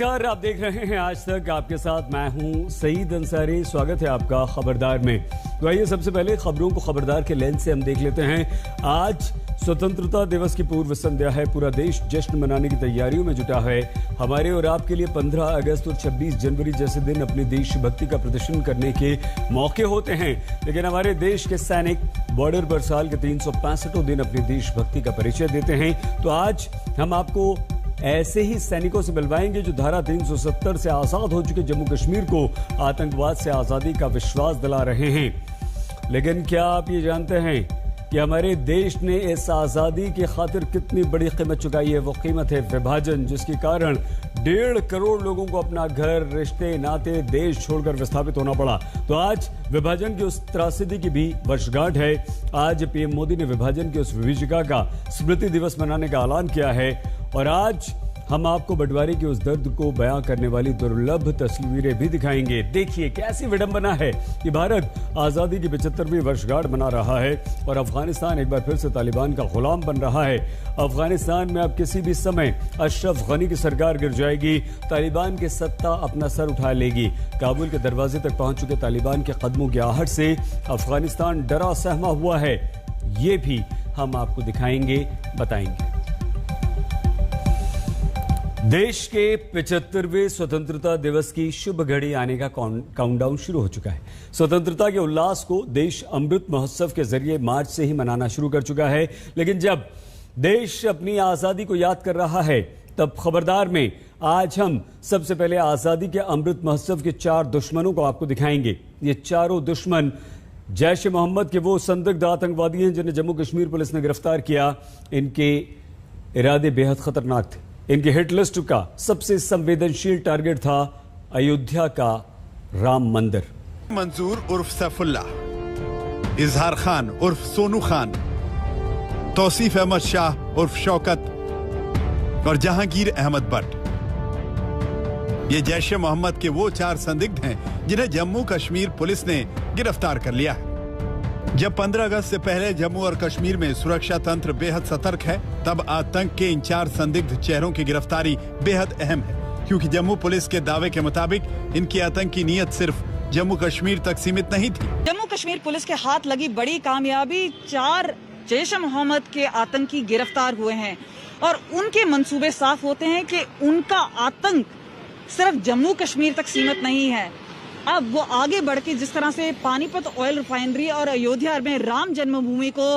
नमस्कार, आप देख रहे हैं आज तक। आपके साथ मैं हूं सईद अंसारी। स्वागत है आपका खबरदार में। तो आइए सबसे पहले खबरों को खबरदार के लेंस से हम देख लेते हैं। आज स्वतंत्रता दिवस की पूर्व संध्या है। पूरा देश जश्न मनाने की तैयारियों में जुटा है। हमारे और आपके लिए 15 अगस्त और 26 जनवरी जैसे दिन अपनी देशभक्ति का प्रदर्शन करने के मौके होते हैं, लेकिन हमारे देश के सैनिक बॉर्डर पर साल के 365 दिन अपनी देशभक्ति का परिचय देते हैं। तो आज हम आपको ऐसे ही सैनिकों से मिलवाएंगे जो धारा 370 से आजाद हो चुके जम्मू कश्मीर को आतंकवाद से आजादी का विश्वास दिला रहे हैं। लेकिन क्या आप ये जानते हैं कि हमारे देश ने इस आजादी की खातिर कितनी बड़ी कीमत चुकाई है? वो कीमत है विभाजन, जिसके कारण 1.5 करोड़ लोगों को अपना घर, रिश्ते, नाते, देश छोड़कर विस्थापित होना पड़ा। तो आज विभाजन की उस त्रासदी की भी वर्षगांठ है। आज पीएम मोदी ने विभाजन की उस विभीषिका का स्मृति दिवस मनाने का ऐलान किया है और आज हम आपको बंटवारे के उस दर्द को बयां करने वाली दुर्लभ तस्वीरें भी दिखाएंगे। देखिए कैसी विडंबना है कि भारत आजादी की 75वीं वर्षगांठ मना रहा है और अफगानिस्तान एक बार फिर से तालिबान का गुलाम बन रहा है। अफगानिस्तान में अब किसी भी समय अशरफ गनी की सरकार गिर जाएगी, तालिबान की सत्ता अपना सर उठा लेगी। काबुल के दरवाजे तक पहुंच चुके तालिबान के कदमों की आहट से अफगानिस्तान डरा सहमा हुआ है। ये भी हम आपको दिखाएंगे, बताएंगे। देश के 75वें स्वतंत्रता दिवस की शुभ घड़ी आने का काउंटडाउन शुरू हो चुका है। स्वतंत्रता के उल्लास को देश अमृत महोत्सव के जरिए मार्च से ही मनाना शुरू कर चुका है। लेकिन जब देश अपनी आजादी को याद कर रहा है, तब खबरदार में आज हम सबसे पहले आजादी के अमृत महोत्सव के 4 दुश्मनों को आपको दिखाएंगे। ये चारों दुश्मन जैश ए मोहम्मद के वो संदिग्ध आतंकवादी हैं जिन्हें जम्मू कश्मीर पुलिस ने गिरफ्तार किया। इनके इरादे बेहद खतरनाक थे। इनकी हिट लिस्ट का सबसे संवेदनशील टारगेट था अयोध्या का राम मंदिर। मंजूर उर्फ सैफुल्ला, इजहार खान उर्फ सोनू खान, तौसीफ अहमद शाह उर्फ शौकत और जहांगीर अहमद भट्ट। ये जैश ए मोहम्मद के वो 4 संदिग्ध हैं जिन्हें जम्मू कश्मीर पुलिस ने गिरफ्तार कर लिया है। जब 15 अगस्त से पहले जम्मू और कश्मीर में सुरक्षा तंत्र बेहद सतर्क है, तब आतंक के इन 4 संदिग्ध चेहरों की गिरफ्तारी बेहद अहम है, क्योंकि जम्मू पुलिस के दावे के मुताबिक इनकी आतंकी नीयत सिर्फ जम्मू कश्मीर तक सीमित नहीं थी। जम्मू कश्मीर पुलिस के हाथ लगी बड़ी कामयाबी, 4 जैश ए मोहम्मद के आतंकी गिरफ्तार हुए हैं और उनके मंसूबे साफ होते हैं कि उनका आतंक सिर्फ जम्मू कश्मीर तक सीमित नहीं है। अब वो आगे बढ़ के जिस तरह से पानीपत ऑयल रिफाइनरी और अयोध्या में राम जन्मभूमि को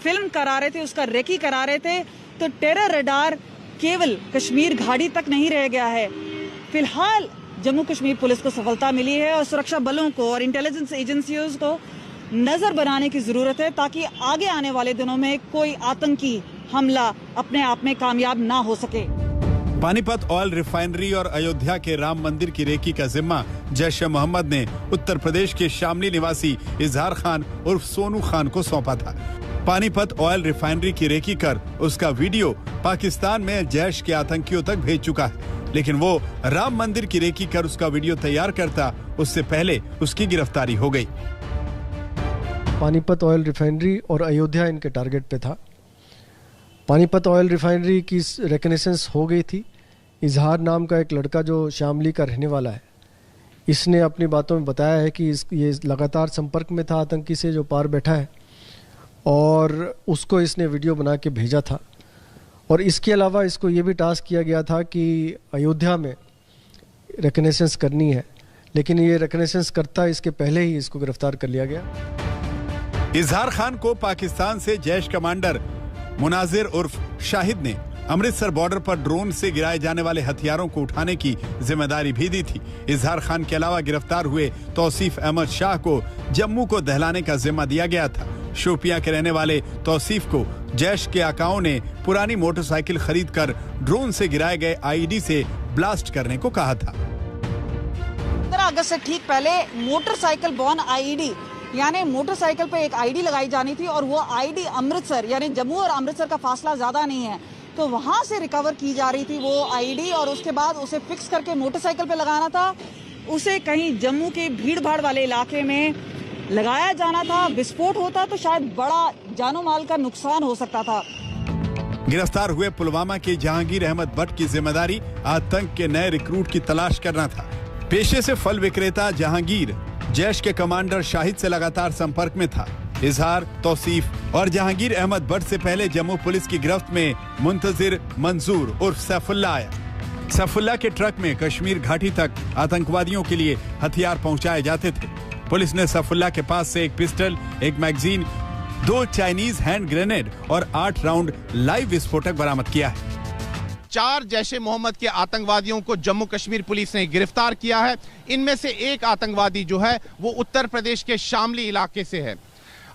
फिल्म करा रहे थे, उसका रेकी करा रहे थे, तो टेरर रडार केवल कश्मीर घाटी तक नहीं रह गया है। फिलहाल जम्मू कश्मीर पुलिस को सफलता मिली है और सुरक्षा बलों को और इंटेलिजेंस एजेंसियों को नजर बनाने की जरूरत है ताकि आगे आने वाले दिनों में कोई आतंकी हमला अपने आप में कामयाब ना हो सके। पानीपत ऑयल रिफाइनरी और अयोध्या के राम मंदिर की रेकी का जिम्मा जैश ए मोहम्मद ने उत्तर प्रदेश के शामली निवासी इजहार खान उर्फ सोनू खान को सौंपा था। पानीपत ऑयल रिफाइनरी की रेकी कर उसका वीडियो पाकिस्तान में जैश के आतंकियों तक भेज चुका है, लेकिन वो राम मंदिर की रेकी कर उसका वीडियो तैयार करता, उससे पहले उसकी गिरफ्तारी हो गई। पानीपत ऑयल रिफाइनरी और अयोध्या इनके टारगेट पे था। पानीपत ऑयल रिफाइनरी की रिकनेसेंस हो गई थी। इजहार नाम का एक लड़का जो शामली का रहने वाला है, इसने अपनी बातों में बताया है कि ये लगातार संपर्क में था आतंकी से जो पार बैठा है और उसको इसने वीडियो बना के भेजा था। और इसके अलावा इसको ये भी टास्क किया गया था कि अयोध्या में रिकनेसेंस करनी है, लेकिन ये रिकनेसेंस करता इसके पहले ही इसको गिरफ्तार कर लिया गया। इजहार खान को पाकिस्तान से जैश कमांडर मुनाजिर उर्फ शाहिद ने अमृतसर बॉर्डर पर ड्रोन से गिराए जाने वाले हथियारों को उठाने की जिम्मेदारी भी दी थी। इजहार खान के अलावा गिरफ्तार हुए तौसीफ अहमद शाह को जम्मू को दहलाने का जिम्मा दिया गया था। शोपियां के रहने वाले तौसीफ को जैश के आकाओं ने पुरानी मोटरसाइकिल खरीदकर ड्रोन से गिराए गए आईईडी से ब्लास्ट करने को कहा था। 15 अगस्त से ठीक पहले मोटरसाइकिल बॉर्न आईईडी यानी मोटरसाइकिल पे एक आईडी लगाई जानी थी और वो आईडी अमृतसर यानी जम्मू और अमृतसर का फासला ज्यादा नहीं है, तो वहां से रिकवर की जा रही थी वो आईडी और उसके बाद उसे फिक्स करके मोटरसाइकिल पे लगाना था। उसे कहीं जम्मू के भीड़ भाड़ वाले इलाके में लगाया जाना था। विस्फोट होता तो शायद बड़ा जानो माल का नुकसान हो सकता था। गिरफ्तार हुए पुलवामा के जहांगीर अहमद भट्ट की जिम्मेदारी आतंक के नए रिक्रूट की तलाश करना था। पेशे से फल विक्रेता जहांगीर जैश के कमांडर शाहिद से लगातार संपर्क में था। इजहार, तौसीफ और जहांगीर अहमद भट्ट से पहले जम्मू पुलिस की गिरफ्त में मुंतजिर मंजूर उर्फ सैफुल्लाह आया। सैफुल्लाह के ट्रक में कश्मीर घाटी तक आतंकवादियों के लिए हथियार पहुंचाए जाते थे। पुलिस ने सैफुल्लाह के पास से एक पिस्टल, एक मैगजीन, 2 चाइनीज हैंड ग्रेनेड और 8 राउंड लाइव विस्फोटक बरामद किया है। 4 जैश ए मोहम्मद के आतंकवादियों को जम्मू कश्मीर पुलिस ने गिरफ्तार किया है। इनमें से एक आतंकवादी जो है वो उत्तर प्रदेश के शामली इलाके से है।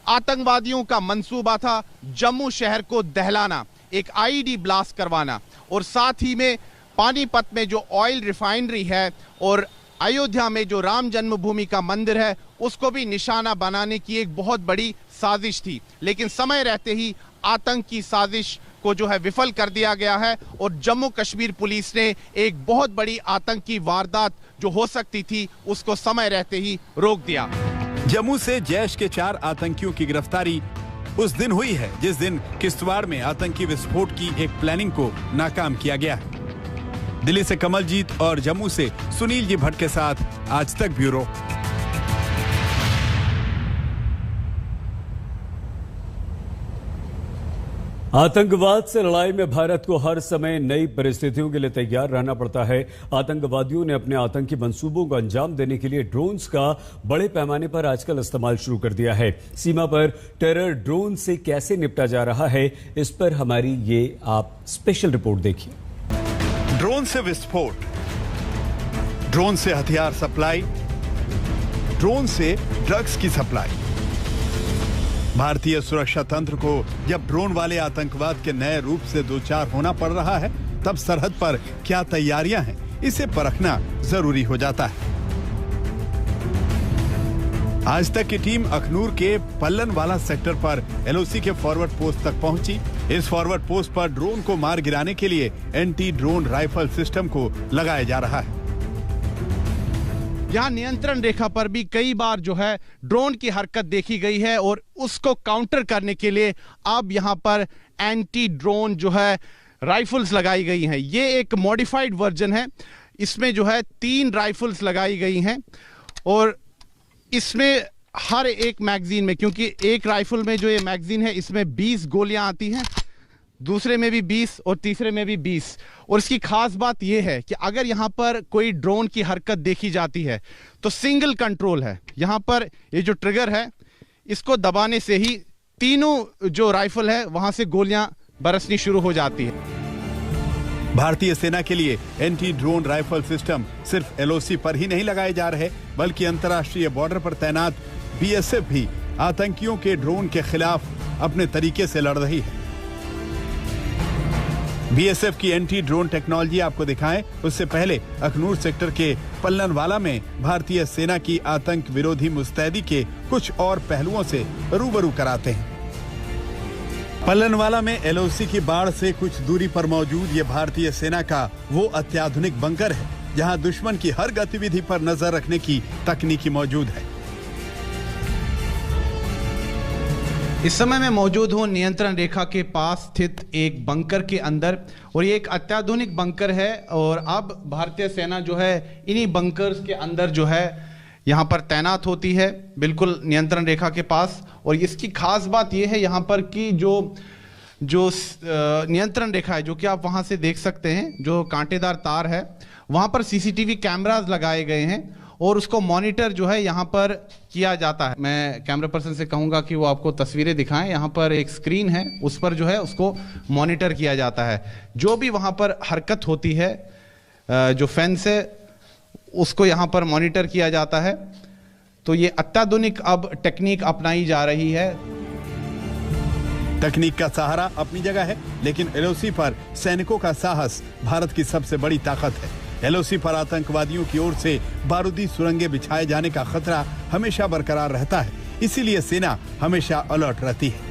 आतंकवादियों का मंसूबा था जम्मू शहर को दहलाना, एक आईडी ब्लास्ट करवाना और साथ ही में पानीपत में जो ऑयल रिफाइनरी है और अयोध्या में जो राम जन्मभूमि का मंदिर है उसको भी निशाना बनाने की एक बहुत बड़ी साजिश थी। लेकिन समय रहते ही आतंक की साजिश को जो है विफल कर दिया गया है और जम्मू कश्मीर पुलिस ने एक बहुत बड़ी आतंकी वारदात जो हो सकती थी उसको समय रहते ही रोक दिया। जम्मू से जैश के 4 आतंकियों की गिरफ्तारी उस दिन हुई है जिस दिन किश्तवाड़ में आतंकी विस्फोट की एक प्लानिंग को नाकाम किया गया है। दिल्ली से कमलजीत और जम्मू से सुनील जी भट्ट के साथ आज तक ब्यूरो। आतंकवाद से लड़ाई में भारत को हर समय नई परिस्थितियों के लिए तैयार रहना पड़ता है। आतंकवादियों ने अपने आतंकी मंसूबों को अंजाम देने के लिए ड्रोन्स का बड़े पैमाने पर आजकल इस्तेमाल शुरू कर दिया है। सीमा पर टेरर ड्रोन से कैसे निपटा जा रहा है, इस पर हमारी ये आप स्पेशल रिपोर्ट देखिए। ड्रोन से विस्फोट, ड्रोन से हथियार सप्लाई, ड्रोन से ड्रग्स की सप्लाई। भारतीय सुरक्षा तंत्र को जब ड्रोन वाले आतंकवाद के नए रूप से दो चार होना पड़ रहा है तब सरहद पर क्या तैयारियां हैं, इसे परखना जरूरी हो जाता है। आज तक की टीम अखनूर के पल्लनवाला सेक्टर पर एलओसी के फॉरवर्ड पोस्ट तक पहुंची। इस फॉरवर्ड पोस्ट पर ड्रोन को मार गिराने के लिए एंटी ड्रोन राइफल सिस्टम को लगाया जा रहा है। यहाँ नियंत्रण रेखा पर भी कई बार जो है ड्रोन की हरकत देखी गई है और उसको काउंटर करने के लिए अब यहाँ पर एंटी ड्रोन जो है राइफल्स लगाई गई हैं। ये एक मॉडिफाइड वर्जन है। इसमें जो है 3 राइफल्स लगाई गई हैं और इसमें हर एक मैगजीन में, क्योंकि एक राइफल में जो ये मैगजीन है इसमें 20 गोलियां आती हैं, दूसरे में भी 20 और तीसरे में भी 20। और इसकी खास बात यह है कि अगर यहाँ पर कोई ड्रोन की हरकत देखी जाती है तो सिंगल कंट्रोल है। यहाँ पर ये जो ट्रिगर है इसको दबाने से ही तीनों जो राइफल है वहां से गोलियां बरसनी शुरू हो जाती है। भारतीय सेना के लिए एंटी ड्रोन राइफल सिस्टम सिर्फ एलओसी पर ही नहीं लगाए जा रहे, बल्कि अंतर्राष्ट्रीय बॉर्डर पर तैनात बीएसएफ भी आतंकियों के ड्रोन के खिलाफ अपने तरीके से लड़ रही है। बीएसएफ की एंटी ड्रोन टेक्नोलॉजी आपको दिखाएं उससे पहले अखनूर सेक्टर के पल्लनवाला में भारतीय सेना की आतंक विरोधी मुस्तैदी के कुछ और पहलुओं से रूबरू कराते हैं। पल्लनवाला में एलओसी की बाढ़ से कुछ दूरी पर मौजूद ये भारतीय सेना का वो अत्याधुनिक बंकर है जहां दुश्मन की हर गतिविधि पर नजर रखने की तकनीकी मौजूद है। इस समय मैं मौजूद हूं नियंत्रण रेखा के पास स्थित एक बंकर के अंदर और ये एक अत्याधुनिक बंकर है और अब भारतीय सेना जो है इन्हीं बंकर्स के अंदर जो है यहाँ पर तैनात होती है, बिल्कुल नियंत्रण रेखा के पास। और इसकी खास बात यह है यहाँ पर कि जो नियंत्रण रेखा है, जो कि आप वहाँ से देख सकते हैं, जो कांटेदार तार है, वहाँ पर सीसीटीवी कैमरास लगाए गए हैं और उसको मॉनिटर जो है यहाँ पर किया जाता है। मैं कैमरा पर्सन से कहूँगा कि वो आपको तस्वीरें दिखाएं। यहाँ पर एक स्क्रीन है, उस पर जो है उसको मॉनिटर किया जाता है। जो भी वहाँ पर हरकत होती है, जो फेंस है, उसको यहाँ पर मॉनिटर किया जाता है। तो ये अत्याधुनिक अब टेक्निक अपनाई जा रही है। तकनीक का सहारा अपनी जगह है, लेकिन एलओसी पर सैनिकों का साहस भारत की सबसे बड़ी ताकत है। एलओसी पर आतंकवादियों की ओर से बारूदी सुरंगें बिछाए जाने का खतरा हमेशा बरकरार रहता है, इसीलिए सेना हमेशा अलर्ट रहती है।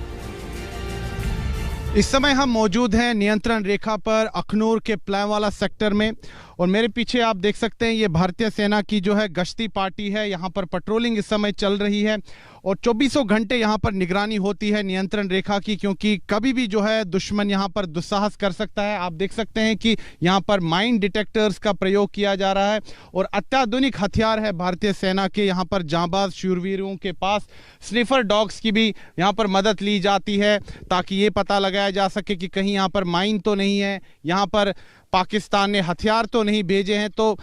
इस समय हम मौजूद हैं नियंत्रण रेखा पर अखनूर के पल्लनवाला सेक्टर में और मेरे पीछे आप देख सकते हैं ये भारतीय सेना की जो है गश्ती पार्टी है, यहाँ पर पेट्रोलिंग इस समय चल रही है और 24 घंटे यहाँ पर निगरानी होती है नियंत्रण रेखा की, क्योंकि कभी भी जो है दुश्मन यहाँ पर दुस्साहस कर सकता है। आप देख सकते हैं कि यहाँ पर माइन डिटेक्टर्स का प्रयोग किया जा रहा है और अत्याधुनिक हथियार है भारतीय सेना के यहाँ पर जांबाज शूरवीरों के पास। स्निफर डॉग्स की भी यहाँ पर मदद ली जाती है ताकि ये पता लगाया जा सके कि कहीं यहाँ पर माइन तो नहीं है, यहाँ पर पाकिस्तान ने हथियार तो नहीं भेजे हैं। तो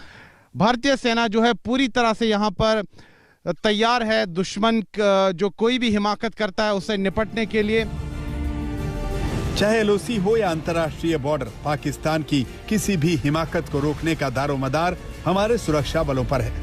भारतीय सेना जो है पूरी तरह से यहाँ पर तैयार है दुश्मन जो कोई भी हिमाकत करता है उससे निपटने के लिए। चाहे एलओसी हो या अंतर्राष्ट्रीय बॉर्डर, पाकिस्तान की किसी भी हिमाकत को रोकने का दारोमदार हमारे सुरक्षा बलों पर है।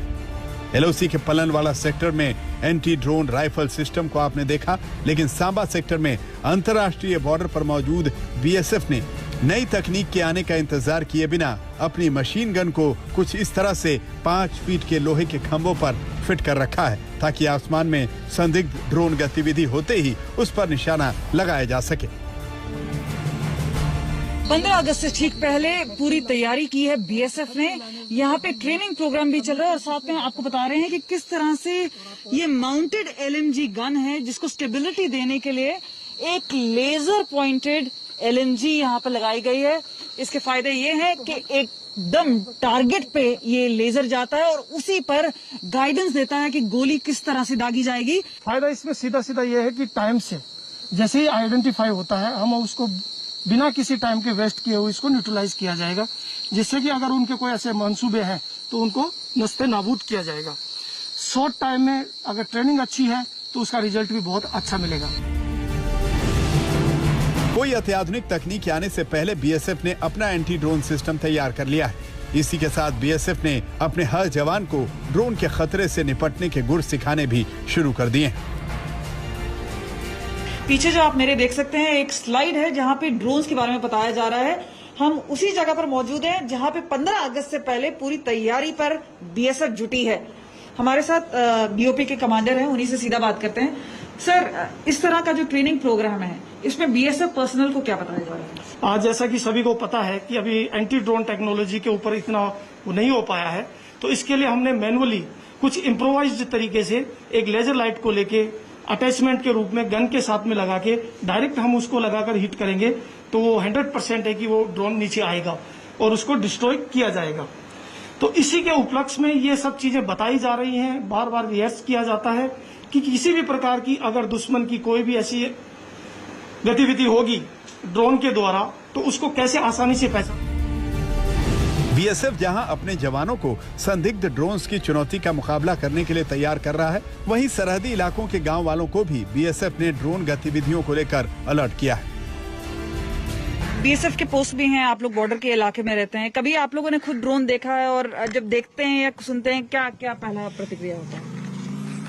एलओसी के पलनवाला सेक्टर में एंटी ड्रोन राइफल सिस्टम को आपने देखा, लेकिन सांबा सेक्टर में अंतर्राष्ट्रीय बॉर्डर पर मौजूद बीएसएफ ने नई तकनीक के आने का इंतजार किए बिना अपनी मशीन गन को कुछ इस तरह से 5 फीट के लोहे के खंभों पर फिट कर रखा है ताकि आसमान में संदिग्ध ड्रोन गतिविधि होते ही उस पर निशाना लगाया जा सके। 15 अगस्त से ठीक पहले पूरी तैयारी की है बीएसएफ ने। यहाँ पे ट्रेनिंग प्रोग्राम भी चल रहा है और साथ में आपको बता रहे हैं कि किस तरह से ये माउंटेड एलएमजी गन है जिसको स्टेबिलिटी देने के लिए एक लेजर पॉइंटेड एलएमजी यहाँ पर लगाई गई है। इसके फायदे ये हैं कि एकदम टारगेट पे ये लेजर जाता है और उसी पर गाइडेंस देता है कि गोली किस तरह से दागी जाएगी। फायदा इसमें सीधा सीधा ये है कि टाइम से जैसे ही आइडेंटिफाई होता है हम उसको बिना किसी टाइम के वेस्ट किए हुए इसको न्यूट्रलाइज किया जाएगा, जिससे कि अगर उनके कोई ऐसे मंसूबे हैं तो उनको नस्ते नाबूद किया जाएगा। शॉर्ट टाइम में अगर ट्रेनिंग अच्छी है तो उसका रिजल्ट भी बहुत अच्छा मिलेगा। कोई अत्याधुनिक तकनीक आने से पहले बीएसएफ ने अपना एंटी ड्रोन सिस्टम तैयार कर लिया है। इसी के साथ बीएसएफ ने अपने हर जवान को ड्रोन के खतरे से निपटने के गुर सिखाने भी शुरू कर दिए हैं। पीछे जो आप मेरे देख सकते हैं एक स्लाइड है जहां पे ड्रोन्स के बारे में बताया जा रहा है। हम उसी जगह पर मौजूद हैं जहां पे 15 अगस्त से पहले पूरी तैयारी पर बीएसएफ जुटी है। हमारे साथ बीओपी के कमांडर हैं, उन्हीं से सीधा बात करते हैं। सर, इस तरह का जो ट्रेनिंग प्रोग्राम है इसमें बीएसएफ पर्सनल को क्या बताया जा रहा है? आज जैसा कि सभी को पता है कि अभी एंटी ड्रोन टेक्नोलॉजी के ऊपर इतना वो नहीं हो पाया है, तो इसके लिए हमने मैनुअली कुछ इम्प्रोवाइज्ड तरीके से एक लेजर लाइट को लेके अटैचमेंट के रूप में गन के साथ में लगा के डायरेक्ट हम उसको लगाकर हिट करेंगे तो वो 100% है कि वो ड्रोन नीचे आएगा और उसको डिस्ट्रॉय किया जाएगा। तो इसी के उपलक्ष्य में ये सब चीजें बताई जा रही हैं, बार बार रिहर्स किया जाता है कि किसी भी प्रकार की अगर दुश्मन की कोई भी ऐसी गतिविधि होगी ड्रोन के द्वारा तो उसको कैसे आसानी से पहचान। बीएसएफ जहां अपने जवानों को संदिग्ध ड्रोन्स की चुनौती का मुकाबला करने के लिए तैयार कर रहा है, वहीं सरहदी इलाकों के गांव वालों को भी बीएसएफ ने ड्रोन गतिविधियों को लेकर अलर्ट किया है। बीएसएफ के पोस्ट भी हैं, आप लोग बॉर्डर के इलाके में रहते हैं, कभी आप लोगों ने खुद ड्रोन देखा है और जब देखते हैं या सुनते हैं क्या क्या पहला प्रतिक्रिया होता है?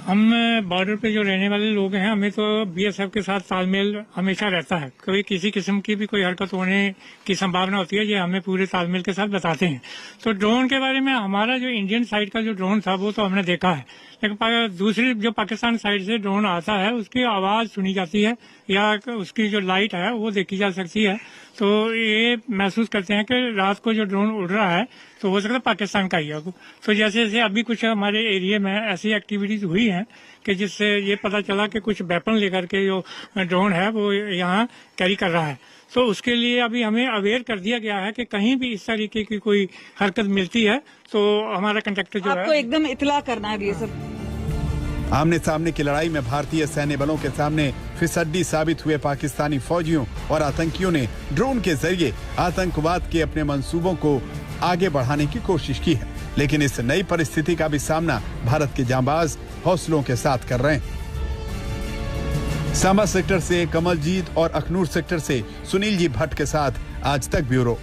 हम बॉर्डर पे जो रहने वाले लोग हैं हमें तो बीएसएफ के साथ तालमेल हमेशा रहता है। कभी किसी किस्म की भी कोई हरकत होने की संभावना होती है, ये हमें पूरे तालमेल के साथ बताते हैं। तो ड्रोन के बारे में हमारा जो इंडियन साइड का जो ड्रोन था वो तो हमने देखा है, लेकिन दूसरी जो पाकिस्तान साइड से ड्रोन आता है उसकी आवाज सुनी जाती है या उसकी जो लाइट है वो देखी जा सकती है। तो ये महसूस करते हैं कि रात को जो ड्रोन उड़ रहा है तो हो सकता है पाकिस्तान का ही है। तो जैसे जैसे अभी कुछ हमारे एरिया में ऐसी एक्टिविटीज हुई हैं कि जिससे ये पता चला कि कुछ वेपन लेकर के जो ड्रोन है वो यहाँ कैरी कर रहा है, तो उसके लिए अभी हमें अवेयर कर दिया गया है कि कहीं भी इस तरीके की कोई हरकत मिलती है तो हमारा कंटेक्टर जो है आपको एकदम इत्तला करना है। ये सब आमने सामने की लड़ाई में भारतीय सैन्य बलों के सामने फिसड्डी साबित हुए पाकिस्तानी फौजियों और आतंकियों ने ड्रोन के जरिए आतंकवाद के अपने मंसूबों को आगे बढ़ाने की कोशिश की है, लेकिन इस नई परिस्थिति का भी सामना भारत के जांबाज हौसलों के साथ कर रहे हैं। सांबा सेक्टर से कमलजीत और अखनूर सेक्टर से सुनील जी भट्ट के साथ आज तक ब्यूरो।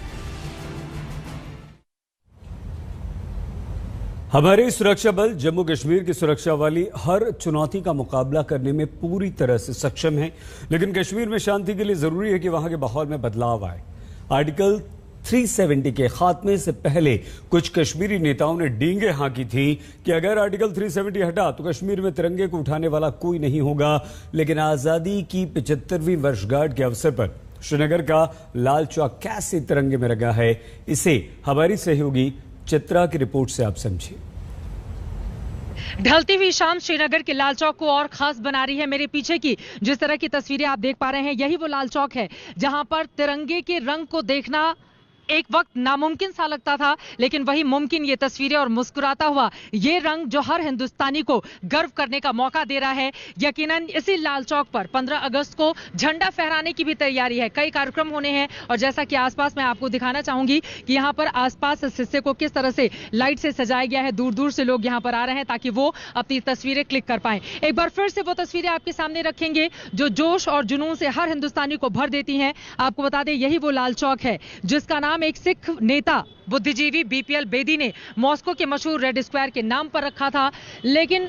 हमारे सुरक्षा बल जम्मू कश्मीर की सुरक्षा वाली हर चुनौती का मुकाबला करने में पूरी तरह से सक्षम है, लेकिन कश्मीर में शांति के लिए जरूरी है कि वहां के माहौल में बदलाव आए। आर्टिकल 370 के खात्मे से पहले कुछ कश्मीरी नेताओं ने डींगे हाँकी थी कि अगर आर्टिकल 370 हटा तो कश्मीर में तिरंगे को उठाने वाला कोई नहीं होगा, लेकिन आजादी की 75वीं वर्षगांठ के अवसर पर श्रीनगर का लाल चौक कैसे तिरंगे में रंगा है, इसे हमारी सहयोगी चित्रा की रिपोर्ट से आप समझिए। ढलती हुई शाम श्रीनगर के लाल चौक को और खास बना रही है। मेरे पीछे की जिस तरह की तस्वीरें आप देख पा रहे हैं, यही वो लाल चौक है जहां पर तिरंगे के रंग को देखना एक वक्त नामुमकिन सा लगता था, लेकिन वही मुमकिन ये तस्वीरें और मुस्कुराता हुआ ये रंग जो हर हिंदुस्तानी को गर्व करने का मौका दे रहा है। यकीनन इसी लाल चौक पर 15 अगस्त को झंडा फहराने की भी तैयारी है। कई कार्यक्रम होने हैं और जैसा कि आसपास मैं आपको दिखाना चाहूंगी कि यहाँ पर आसपास इस हिस्से को किस तरह से लाइट से सजाया गया है। दूर दूर से लोग यहाँ पर आ रहे हैं ताकि वो अपनी तस्वीरें क्लिक कर पाए। एक बार फिर से वो तस्वीरें आपके सामने रखेंगे जो जोश और जुनून से हर हिंदुस्तानी को भर देती हैं। आपको बता दें, यही वो लाल चौक है जिसका नाम एक सिख नेता बुद्धिजीवी बीपीएल बेदी ने मॉस्को के मशहूर रेड स्क्वायर के नाम पर रखा था। लेकिन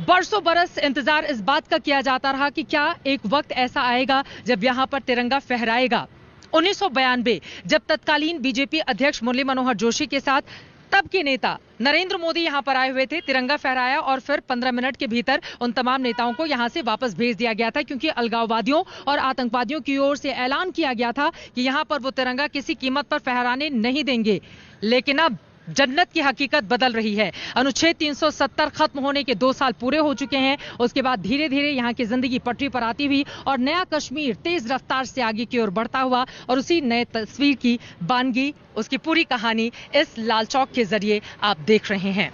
बरसों बरस इंतजार इस बात का किया जाता रहा कि क्या एक वक्त ऐसा आएगा जब यहां पर तिरंगा फहराएगा। 1992 जब तत्कालीन बीजेपी अध्यक्ष मुरली मनोहर जोशी के साथ तब के नेता नरेंद्र मोदी यहां पर आए हुए थे, तिरंगा फहराया और फिर 15 मिनट के भीतर उन तमाम नेताओं को यहां से वापस भेज दिया गया था, क्योंकि अलगाववादियों और आतंकवादियों की ओर से ऐलान किया गया था कि यहां पर वो तिरंगा किसी कीमत पर फहराने नहीं देंगे। लेकिन अब जन्नत की हकीकत बदल रही है। अनुच्छेद 370 खत्म होने के 2 साल पूरे हो चुके हैं। उसके बाद धीरे धीरे यहाँ की जिंदगी पटरी पर आती हुई और नया कश्मीर तेज रफ्तार से आगे की ओर बढ़ता हुआ और उसी नए तस्वीर की बानगी, उसकी पूरी कहानी इस लाल चौक के जरिए आप देख रहे हैं।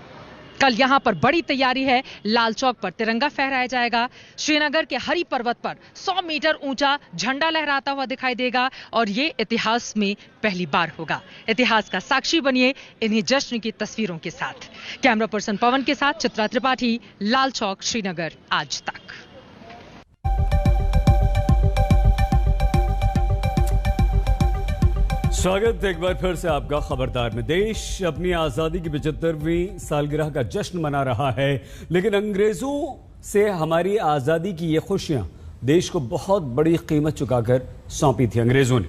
कल यहाँ पर बड़ी तैयारी है। लाल चौक पर तिरंगा फहराया जाएगा। श्रीनगर के हरी पर्वत पर 100 मीटर ऊंचा झंडा लहराता हुआ दिखाई देगा और ये इतिहास में पहली बार होगा। इतिहास का साक्षी बनिए इन्हीं जश्न की तस्वीरों के साथ। कैमरा पर्सन पवन के साथ चित्रा त्रिपाठी, लाल चौक, श्रीनगर, आज तक। स्वागत एक बार फिर से आपका खबरदार में। देश अपनी आजादी की 75वीं सालगिरह का जश्न मना रहा है, लेकिन अंग्रेजों से हमारी आजादी की ये खुशियां देश को बहुत बड़ी कीमत चुकाकर सौंपी थी अंग्रेजों ने।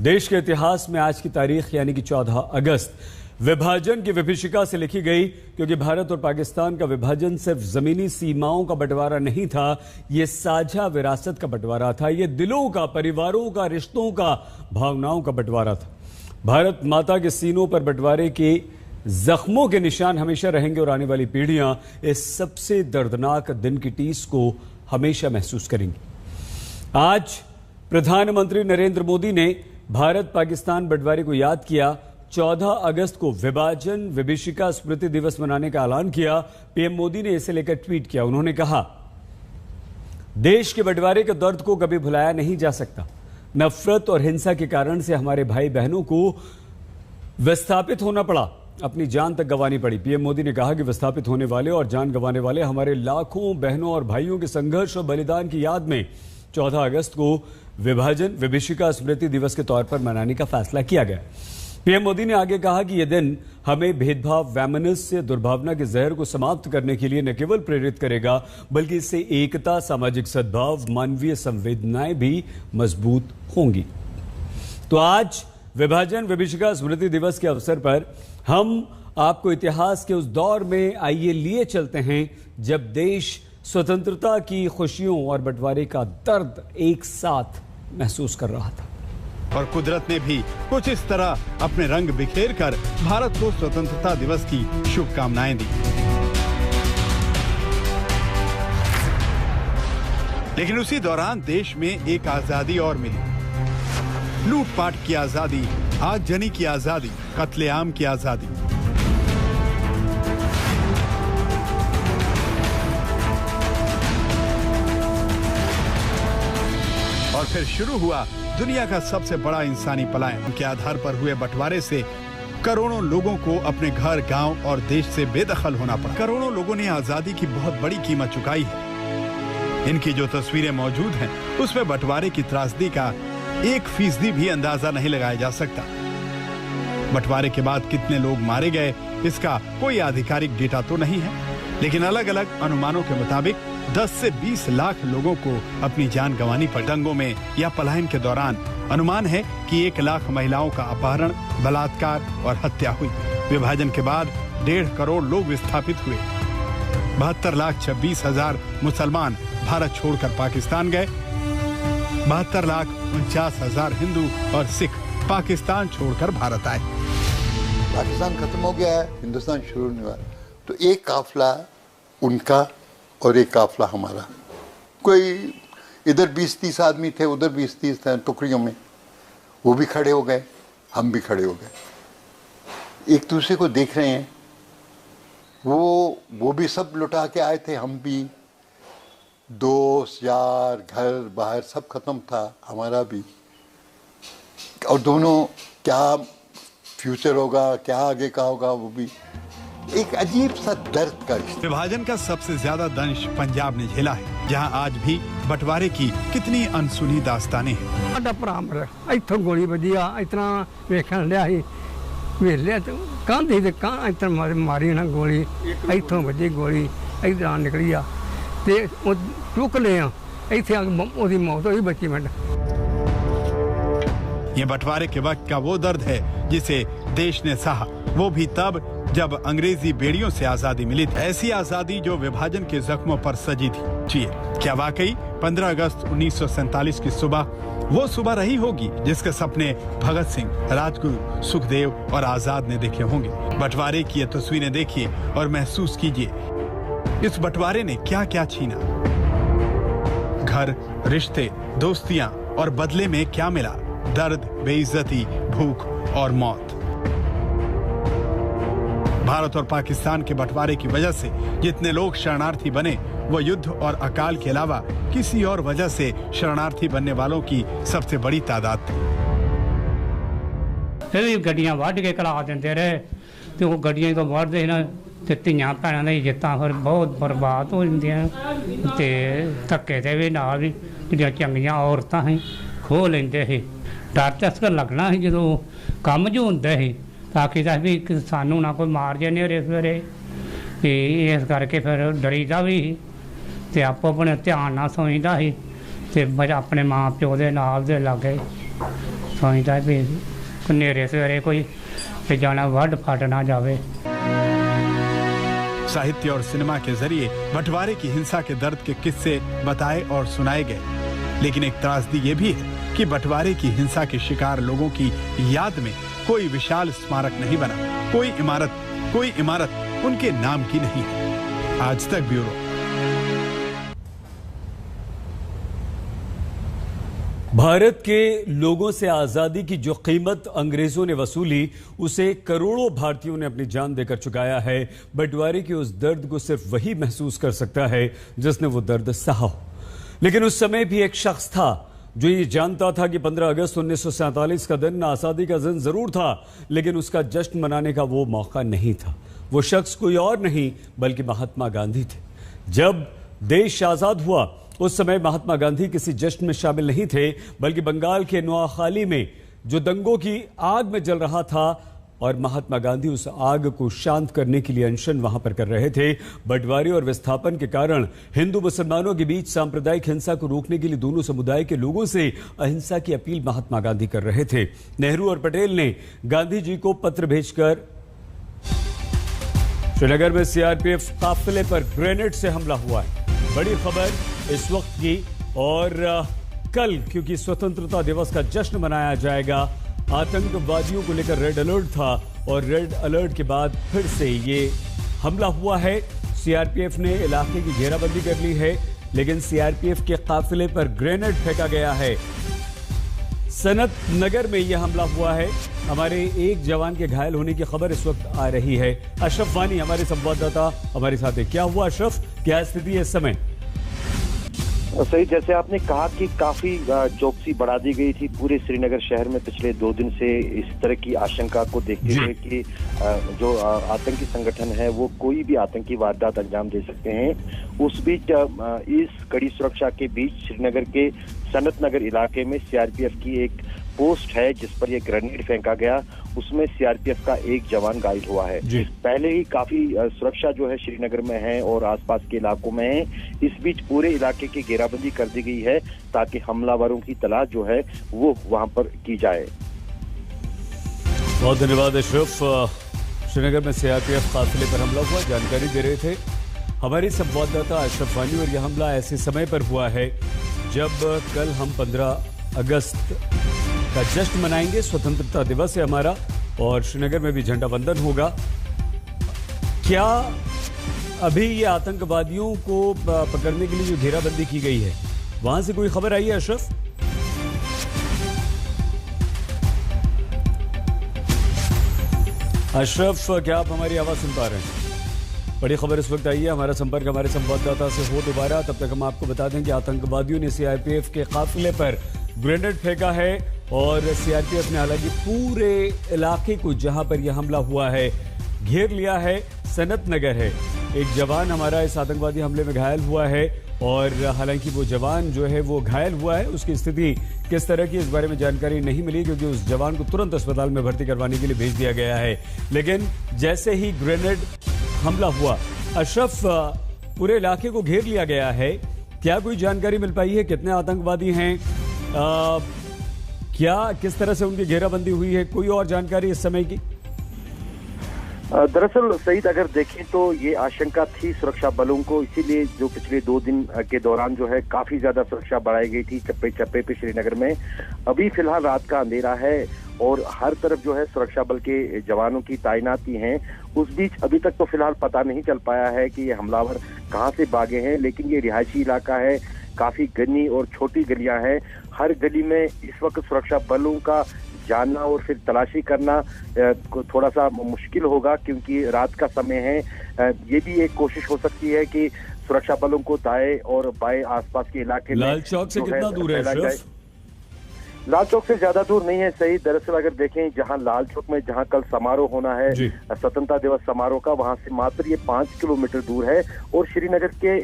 देश के इतिहास में आज की तारीख यानी कि 14 अगस्त विभाजन की विभीषिका से लिखी गई, क्योंकि भारत और पाकिस्तान का विभाजन सिर्फ जमीनी सीमाओं का बंटवारा नहीं था, ये साझा विरासत का बंटवारा था। ये दिलों का, परिवारों का, रिश्तों का, भावनाओं का बंटवारा था। भारत माता के सीनों पर बंटवारे के जख्मों के निशान हमेशा रहेंगे और आने वाली पीढ़ियां इस सबसे दर्दनाक दिन की टीस को हमेशा महसूस करेंगी। आज प्रधानमंत्री नरेंद्र मोदी ने भारत पाकिस्तान बंटवारे को याद किया। 14 अगस्त को विभाजन विभीषिका स्मृति दिवस मनाने का ऐलान किया। पीएम मोदी ने इसे लेकर ट्वीट किया। उन्होंने कहा, देश के बंटवारे के दर्द को कभी भुलाया नहीं जा सकता। नफरत और हिंसा के कारण से हमारे भाई बहनों को विस्थापित होना पड़ा, अपनी जान तक गंवानी पड़ी। पीएम मोदी ने कहा कि विस्थापित होने वाले और जान गंवाने वाले हमारे लाखों बहनों और भाइयों के संघर्ष और बलिदान की याद में 14 अगस्त को विभाजन विभीषिका स्मृति दिवस के तौर पर मनाने का फैसला किया गया। पीएम मोदी ने आगे कहा कि यह दिन हमें भेदभाव, वैमनस्य, दुर्भावना के जहर को समाप्त करने के लिए न केवल प्रेरित करेगा, बल्कि इससे एकता, सामाजिक सद्भाव, मानवीय संवेदनाएं भी मजबूत होंगी। तो आज विभाजन विभीषिका स्मृति दिवस के अवसर पर हम आपको इतिहास के उस दौर में आइए लिए चलते हैं जब देश स्वतंत्रता की खुशियों और बंटवारे का दर्द एक साथ महसूस कर रहा था। और कुदरत ने भी कुछ इस तरह अपने रंग बिखेर कर भारत को स्वतंत्रता दिवस की शुभकामनाएं दी। लेकिन उसी दौरान देश में एक आजादी और मिली। लूटपाट की आजादी, आगजनी की आजादी, कत्लेआम की आजादी। और फिर शुरू हुआ दुनिया का सबसे बड़ा इंसानी पलायन। के आधार पर हुए बंटवारे से करोड़ों लोगों को अपने घर, गांव और देश से बेदखल होना पड़ा। करोड़ों लोगों ने आजादी की बहुत बड़ी कीमत चुकाई है। इनकी जो तस्वीरें मौजूद हैं, उसमें बंटवारे की त्रासदी का 1% भी अंदाजा नहीं लगाया जा सकता। बंटवारे के बाद कितने लोग मारे गए, इसका कोई आधिकारिक डेटा तो नहीं है, लेकिन अलग अलग अनुमानों के मुताबिक 10 से 20 लाख लोगों को अपनी जान गंवानी पड़ी। दंगों में या पलायन के दौरान अनुमान है कि 1 लाख महिलाओं का अपहरण, बलात्कार और हत्या हुई। विभाजन के बाद 1.5 करोड़ लोग विस्थापित हुए। 72,26,000 मुसलमान भारत छोड़कर पाकिस्तान गए। 72,49,000 हिंदू और सिख पाकिस्तान छोड़कर भारत आए। पाकिस्तान खत्म हो गया है, हिंदुस्तान शुरू नहीं हुआ। तो एक काफिला उनका और एक काफिला हमारा, कोई इधर 20-30 आदमी थे, उधर 20-30 थे टुकड़ियों में, वो भी खड़े हो गए, हम भी खड़े हो गए, एक दूसरे को देख रहे हैं। वो भी सब लुटा के आए थे, हम भी, दोस्त यार घर बाहर सब खत्म था, हमारा भी। और दोनों क्या फ्यूचर होगा, क्या आगे का होगा, वो भी एक अजीब सा दर्द का रिश्ता। विभाजन का सबसे ज्यादा दंश पंजाब ने झेला है, जहां आज भी बंटवारे की कितनी अनसुनी दास्तानें हैं। साडा भरा मर इत्थों गोली वजी आ, इतना वेखण लिया ही वेलिया कंध ही कंध इतना मारी ना गोली, इत्थों वजी गोली इधर निकली आ ते चुक ले इत्थे ओदी मौत होई 25 मिनट। ये बंटवारे के वक्त का वो दर्द है जिसे देश ने सहा, वो भी तब जब अंग्रेजी बेड़ियों से आजादी मिली थी। ऐसी आजादी जो विभाजन के जख्मों पर सजी थी। क्या वाकई 15 अगस्त 1947 की सुबह वो सुबह रही होगी जिसके सपने भगत सिंह, राजगुरु, सुखदेव और आजाद ने देखे होंगे? बंटवारे की ये तस्वीरें देखिए और महसूस कीजिए, इस बंटवारे ने क्या क्या छीना। घर, रिश्ते, दोस्तियां और बदले में क्या मिला? दर्द, बेइज्जती, भूख और मौत। भारत और पाकिस्तान के बंटवारे की वजह से जितने लोग शरणार्थी बने, वो युद्ध और अकाल के अलावा किसी और वजह से शरणार्थी बनने वालों की सबसे बड़ी तादाद थी। फिर गड्डियां वढ़ के कला देंदे रहे, तो वो गड्डियां तो वढ़दे ना ते धीआं भैणां दी इज्जतां फिर बहुत बर्बाद हो जांदियां ते धक्के ते भी नाल भी ਜਿਹੜੀਆਂ ਚੰਗੀਆਂ ਔਰਤਾਂ ਸੀ ਖੋਹ ਲੈਂਦੇ ਸੀ। डर तो अस लगना है जो कम जो होंगे ही, ताकि भी सानू ना कोई मार जाए नेरे सवेरे, इस करके फिर डरीदा भी ते आपो अपने ध्यान ना सोचता ही ते अपने माँ प्यो के नाल दे लागे सोचता भी नेरे सवेरे कोई जाना वढ़ फट ना जाए। साहित्य और सिनेमा के जरिए बंटवारे की हिंसा के दर्द के किस्से बताए और सुनाए गए, लेकिन एक त्रासदी ये भी है कि बंटवारे की हिंसा के शिकार लोगों की याद में कोई विशाल स्मारक नहीं बना, कोई इमारत उनके नाम की नहीं है। आज तक ब्यूरो। भारत के लोगों से आजादी की जो कीमत अंग्रेजों ने वसूली, उसे करोड़ों भारतीयों ने अपनी जान देकर चुकाया है। बंटवारे के उस दर्द को सिर्फ वही महसूस कर सकता है जिसने वो दर्द सहा हो। लेकिन उस समय भी एक शख्स था जो ये जानता था कि 15 अगस्त 1947 का दिन आजादी का दिन जरूर था, लेकिन उसका जश्न मनाने का वो मौका नहीं था। वो शख्स कोई और नहीं बल्कि महात्मा गांधी थे। जब देश आजाद हुआ उस समय महात्मा गांधी किसी जश्न में शामिल नहीं थे, बल्कि बंगाल के नोआखाली में जो दंगों की आग में जल रहा था, और महात्मा गांधी उस आग को शांत करने के लिए अनशन वहां पर कर रहे थे। बंटवारे और विस्थापन के कारण हिंदू मुसलमानों के बीच सांप्रदायिक हिंसा को रोकने के लिए दोनों समुदाय के लोगों से अहिंसा की अपील महात्मा गांधी कर रहे थे। नेहरू और पटेल ने गांधी जी को पत्र भेजकर श्रीनगर में सीआरपीएफ काफिले पर ग्रेनेड से हमला हुआ है। बड़ी खबर इस वक्त की, और कल क्योंकि स्वतंत्रता दिवस का जश्न मनाया जाएगा, आतंकवादियों को लेकर रेड अलर्ट था और रेड अलर्ट के बाद फिर से ये हमला हुआ है। सीआरपीएफ ने इलाके की घेराबंदी कर ली है, लेकिन सीआरपीएफ के काफिले पर ग्रेनेड फेंका गया है। सनत नगर में यह हमला हुआ है। हमारे एक जवान के घायल होने की खबर इस वक्त आ रही है। अशरफ वानी हमारे संवाददाता हमारे साथ है। क्या हुआ अशरफ, क्या स्थिति है इस समय? सही, जैसे आपने कहा कि काफी चौकसी बढ़ा दी गई थी पूरे श्रीनगर शहर में पिछले 2 दिन से, इस तरह की आशंका को देखते हुए कि जो आतंकी संगठन है वो कोई भी आतंकी वारदात अंजाम दे सकते हैं। उस बीच इस कड़ी सुरक्षा के बीच श्रीनगर के सनत नगर इलाके में सीआरपीएफ की एक पोस्ट है जिस पर यह ग्रेनेड फेंका गया, उसमें सीआरपीएफ का एक जवान घायल हुआ है। पहले ही काफी सुरक्षा जो है श्रीनगर में है और आसपास के इलाकों में है। इस बीच पूरे इलाके की घेराबंदी कर दी गई है ताकि हमलावरों की तलाश जो है वो वहां पर की जाए। बहुत धन्यवाद अशरफ। श्रीनगर में सीआरपीएफ काफिले पर हमला हुआ, जानकारी दे रहे थे हमारे संवाददाता अशरफ वानी। और यह हमला ऐसे समय पर हुआ है जब कल हम 15 अगस्त का जश्न मनाएंगे, स्वतंत्रता दिवस है हमारा, और श्रीनगर में भी झंडा वंदन होगा। क्या अभी ये आतंकवादियों को पकड़ने के लिए जो घेराबंदी की गई है वहां से कोई खबर आई है अशरफ? अशरफ, क्या आप हमारी आवाज सुन पा रहे हैं? बड़ी खबर इस वक्त आई है, हमारा संपर्क हमारे संवाददाता से हो दोबारा। तब तक हम आपको बता दें कि आतंकवादियों ने सीआरपीएफ के काफिले पर ग्रेनेड फेंका है और सीआरपीएफ ने हालांकि पूरे इलाके को जहां पर यह हमला हुआ है घेर लिया है। सनत नगर है, एक जवान हमारा इस आतंकवादी हमले में घायल हुआ है और हालांकि वो जवान जो है वो घायल हुआ है, उसकी स्थिति किस तरह की इस बारे में जानकारी नहीं मिली क्योंकि उस जवान को तुरंत अस्पताल में भर्ती करवाने के लिए भेज दिया गया है। लेकिन जैसे ही ग्रेनेड हमला हुआ अशरफ, पूरे इलाके को घेर लिया गया है। क्या कोई जानकारी मिल पाई है कितने आतंकवादी हैं, क्या किस तरह से उनकी घेराबंदी हुई है, कोई और जानकारी इस समय की? दरअसल सईद, अगर देखें तो ये आशंका थी सुरक्षा बलों को, इसीलिए जो पिछले 2 दिन के दौरान जो है काफी ज्यादा सुरक्षा बढ़ाई गई थी चप्पे चप्पे पे श्रीनगर में। अभी फिलहाल रात का अंधेरा है और हर तरफ जो है सुरक्षा बल के जवानों की तैनाती है। उस बीच अभी तक तो फिलहाल पता नहीं चल पाया है कि ये हमलावर कहां से भागे हैं, लेकिन ये रिहायशी इलाका है, काफी घनी और छोटी गलियां हैं। हर गली में इस वक्त सुरक्षा बलों का जानना और फिर तलाशी करना थोड़ा सा मुश्किल होगा क्योंकि रात का समय है। ये भी एक कोशिश हो सकती है कि सुरक्षा बलों को दाएं और बाएं आसपास के इलाके लाल चौक से कितना दूर है? लाल चौक से ज्यादा दूर नहीं है सही। दरअसल अगर देखें जहां लाल चौक में जहां कल समारोह होना है स्वतंत्रता दिवस समारोह का, वहां से मात्र ये 5 किलोमीटर दूर है और श्रीनगर के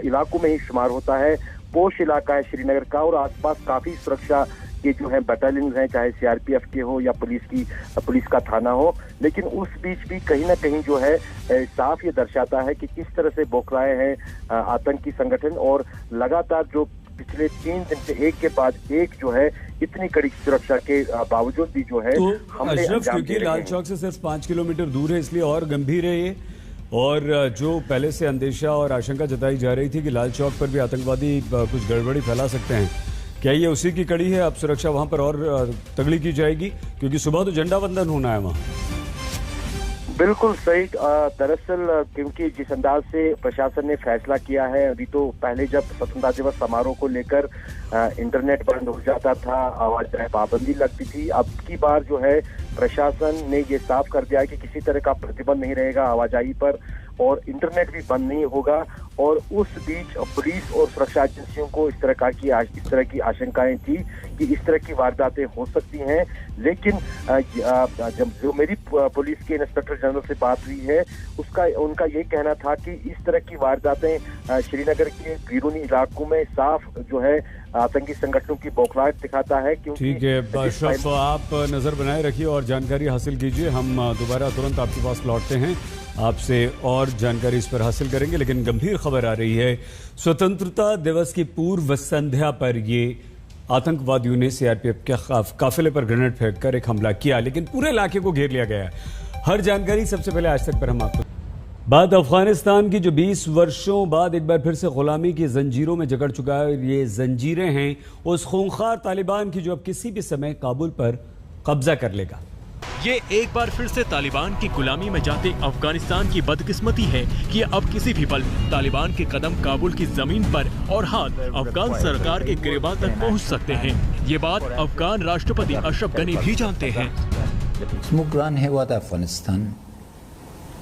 इलाकों में ही शुमार होता है। पोश इलाका है श्रीनगर का और आसपास काफी सुरक्षा के जो है बटालियन हैं, चाहे सीआरपीएफ के हो या पुलिस का थाना हो। लेकिन उस बीच भी कहीं ना कहीं जो है साफ ये दर्शाता है कि किस तरह से बौखलाए हैं आतंकी संगठन और लगातार जो पिछले 3 दिन से एक के बाद एक जो है इतनी कड़ी सुरक्षा के बावजूद भी जो है हमले अंजाम दे रहे हैं। क्योंकि लाल चौक से सिर्फ 5 किलोमीटर दूर है इसलिए और गंभीर है ये। और जो पहले से अंदेशा और आशंका जताई जा रही थी कि लाल चौक पर भी आतंकवादी कुछ गड़बड़ी फैला सकते हैं, क्या ये उसी की कड़ी है? अब सुरक्षा वहां पर और तगड़ी की जाएगी क्योंकि सुबह तो झंडा वंदन होना है वहां। बिल्कुल सही। दरअसल क्योंकि जिस अंदाज से प्रशासन ने फैसला किया है, अभी तो पहले जब स्वतंत्रता दिवस समारोह को लेकर इंटरनेट बंद हो जाता था, आवाजाही पाबंदी लगती थी, अब की बार जो है प्रशासन ने ये साफ कर दिया है कि किसी तरह का प्रतिबंध नहीं रहेगा आवाजाही पर और इंटरनेट भी बंद नहीं होगा। और उस बीच पुलिस और सुरक्षा एजेंसियों को इस तरह की आशंकाएं थी कि इस तरह की वारदातें हो सकती हैं। लेकिन जब जो मेरी पुलिस के इंस्पेक्टर जनरल से बात हुई है उनका ये कहना था कि इस तरह की वारदातें श्रीनगर के बैरूनी इलाकों में साफ जो है आतंकी संगठनों की बौखलाहट दिखाता है। क्योंकि ठीक है अशरफ, आप नजर बनाए रखिए और जानकारी हासिल कीजिए। हम दोबारा तुरंत आपके पास लौटते हैं, आपसे और जानकारी इस पर हासिल करेंगे। लेकिन गंभीर खबर आ रही है, स्वतंत्रता दिवस की पूर्व संध्या पर ये आतंकवादियों ने सीआरपीएफ के काफिले पर ग्रेनेड फेंककर एक हमला किया, लेकिन पूरे इलाके को घेर लिया गया है। हर जानकारी सबसे पहले आज तक पर हम आपको बात अफगानिस्तान की जो 20 वर्षों बाद एक बार फिर से गुलामी की जंजीरों में जकड़ चुका है। ये जंजीरें हैं उस खूंखार तालिबान की जो अब किसी भी समय काबुल पर कब्जा कर लेगा। ये एक बार फिर से तालिबान की गुलामी में जाते अफगानिस्तान की बदकिस्मती है कि अब किसी भी पल तालिबान के कदम काबुल की जमीन पर और हाथ अफगान सरकार के गिरबान तक पहुंच सकते हैं। ये बात अफगान राष्ट्रपति अशरफ गनी भी जानते हैं। अफगानिस्तान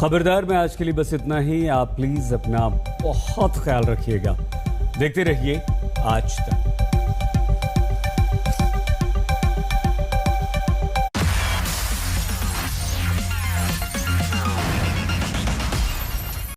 खबरदार में आज के लिए बस इतना ही। आप प्लीज अपना बहुत ख्याल रखिएगा। देखते रहिए आज तक।